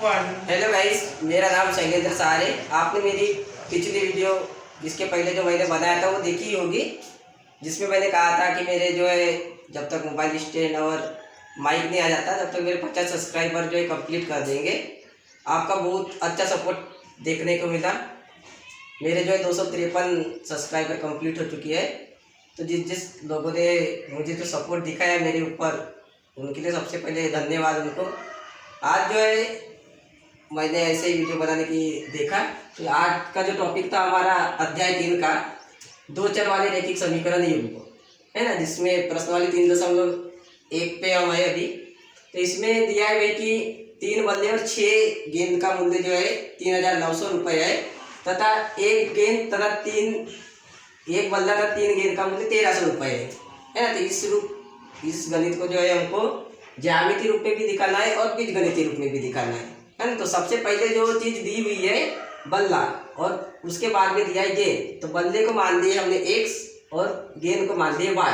Hello guys, मेरा नाम शैलेंद्र सार है। आपने मेरी पिछली वीडियो जिसके पहले जो मैंने बनाया था वो देखी ही होगी, जिसमें मैंने कहा था कि मेरे जो है जब तक मोबाइल स्टैंड और माइक नहीं आ जाता तब तक मेरे 50 सब्सक्राइबर जो है कंप्लीट कर देंगे। आपका बहुत अच्छा सपोर्ट देखने को मिला। मेरे जो है 253 सब्सक्राइबर कंप्लीट हो चुकी है। तो जिस जिस लोगों ने मुझे जो सपोर्ट दिखाया मेरे ऊपर, उनके लिए सबसे पहले धन्यवाद उनको। आज जो है मैंने ऐसे ही वीडियो बनाने की देखा, तो आज का जो टॉपिक था हमारा अध्याय 3 का दो चर वाले रैखिक समीकरण युग्म है ना, जिसमें प्रश्न वाली 3.1 पे हम है अभी। तो इसमें दिया है कि 3 बल्ले और 6 गेंद का मूल्य जो है 3,900 रुपये है, तथा एक गेंद तथा एक बल्ला का 3 गेंद का मूल्य 1,300 रुपये है ना। तो इस गणित को जो है हमको ज्यामितीय रूप में भी दिखाना है और बीजगणितीय रूप में भी दिखाना है ना। तो सबसे पहले जो चीज दी हुई है बल्ला, और उसके बाद में दिया है गेंद। तो बल्ले को मान दिए हमने x और गेंद को मान दिए y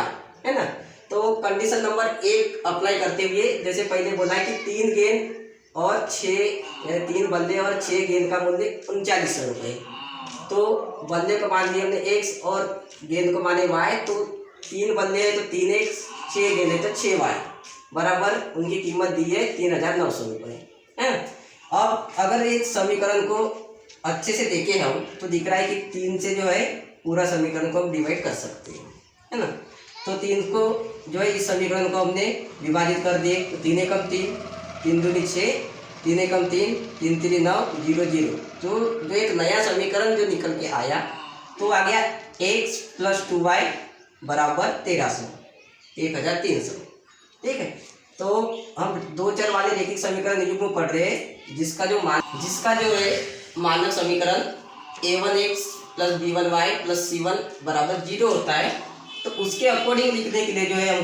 है ना। तो कंडीशन नंबर 1 अप्लाई करते हुए, जैसे पहले बोला है कि 3 गेंद और 6 3 बल्ले और 6 गेंद का मूल्य 3900 रुपये। तो बल्ले को मान दिए हमने x और गेंद को माने y। तो 3 बल्ले है तो 3x, 6 गेंद है तो 6y बराबर उनकी कीमत दी है 3,900 रुपये है। अब अगर इस समीकरण को अच्छे से देखें हम, तो दिख रहा है कि 3 से जो है पूरा समीकरण को हम डिवाइड कर सकते हैं है ना। तो 3 को जो है इस समीकरण को हमने विभाजित कर दिए। तो 3 एकम 3, 3 दूनी 6, 3 एकम 3, 3 3 9, 0 0। तो जो एक नया समीकरण जो निकल के आया तो आ गया x + 2y बराबर 1300, 1300 ठीक है। तो हम दो चर वाले रैखिक समीकरण युग्म पढ़ रहे हैं, जिसका जो है मानक समीकरण a1x + b1y + c1 बराबर 0 होता है। तो उसके अकॉर्डिंग लिखने के लिए जो है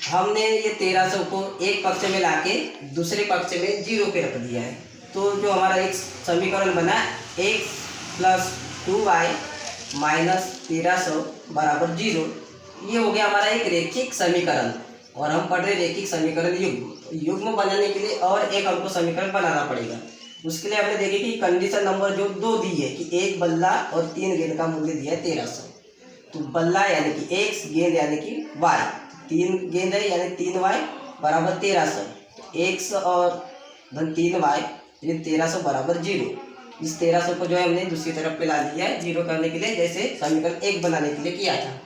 हमने ये 1300 को एक पक्ष में लाके दूसरे पक्ष में 0 पे रख दिया है। तो जो हमारा एक समीकरण बना x + 2y - 1300 बराबर 0, ये हो गया हमारा एक रैखिक समीकरण। और हम पढ़ रहे रैखिक समीकरण युग्म बनाने के लिए और एक हमको समीकरण बनाना पड़ेगा। उसके लिए हमने देखे कि कंडीशन नंबर जो 2 दी है कि एक बल्ला और 3 गेंद का मूल्य दिया है 1300। तो बल्ला यानी कि x, गेंद यानी कि y, 3 गेंद है यानी 3y बराबर 1300। x और 3y 1300 बराबर 0। इस 1300 को जो है हमने दूसरी तरफ पे ला दिया है 0 करने के लिए, जैसे समीकरण 1 बनाने के लिए किया था।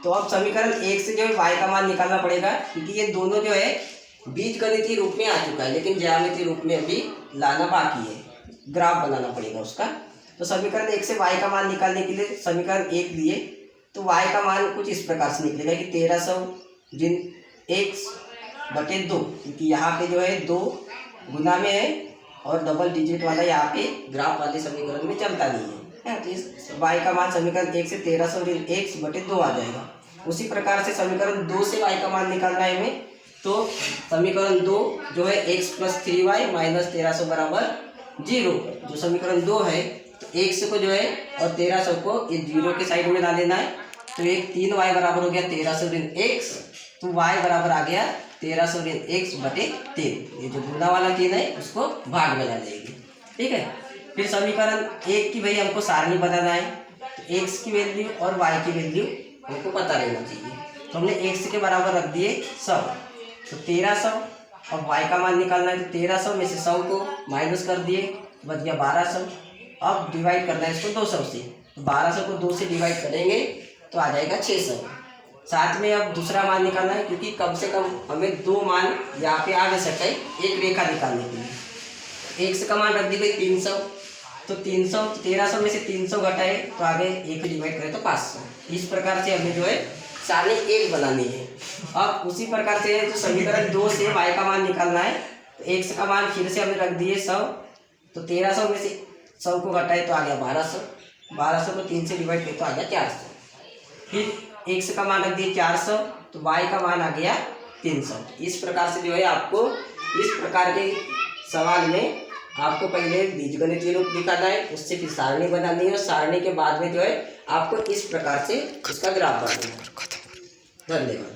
तो अब समीकरण 1 से जो है y का मान निकालना पड़ेगा, क्योंकि ये दोनों जो है बीजगणितीय रूप में आ चुका है, लेकिन ज्यामितीय रूप में अभी लाना बाकी है, ग्राफ बनाना पड़ेगा उसका। तो समीकरण 1 से y का मान निकालने के लिए समीकरण 1 लिए, तो y का मान कुछ इस प्रकार से निकलेगा कि 1300 x बटे 2, क्योंकि यहाँ पे जो है 2 गुना में है और डबल डिजिट वाला यहाँ पे ग्राफ वाले समीकरण में चलता नहीं है। तो इस y का मान समीकरण 1 से 1300 x बटे 2 आ जाएगा। उसी प्रकार से समीकरण 2 से y का मान निकालना है हमें। तो समीकरण 2 जो है x + 3y - 1300 बराबर 0। जो समीकरण 2 है तो x को जो है और 1300 को इस 0 के साइड में ला लेना है। तो एक 3y बराबर हो गया 1300 x। तो y बराबर आ गया 1300 x बटे 3। ये जो गुना वाला 3 है उसको भाग में ला देंगे, ठीक है। फिर समीकरण 1 की भाई हमको सारणी बताना है। तो x की वैल्यू और y की वैल्यू हमको पता रहना चाहिए। तो हमने x के बराबर रख दिए 100, तो 1300। अब y का मान निकालना है, तो 1300 में से 100 को माइनस कर दिए, बच गया 1200। अब डिवाइड करना है इसको 200 से, तो 1200 को 2 से डिवाइड करेंगे तो आ जाएगा 600। साथ में अब दूसरा मान निकालना है, क्योंकि कम से कम हमें 2 मान यहाँ पे आ नहीं सकते एक रेखा निकालने के लिए। x का मान रख दी गई 300, तो 1300 में से 300 घटाए तो आगे 1 डिवाइड करें तो 500। इस प्रकार से हमें जो है सारणी 1 बनानी है। अब उसी प्रकार से जो समीकरण 2 से y का मान निकालना है, तो x का मान फिर से हमने रख दिए 100, तो 1300 में से 100 को घटाए तो आ गया 1200, 1200 को 3 से डिवाइड करें तो आ गया 400। फिर x का मान रख दिए 400, तो y का मान आ गया 300। इस प्रकार से जो है आपको इस प्रकार के सवाल में आपको पहले बीजगणितीय रूप दिखाना है, उससे फिर सारणी बनानी है, और सारणी के बाद में जो है आपको इस प्रकार से इसका ग्राफ बनाना है। धन्यवाद।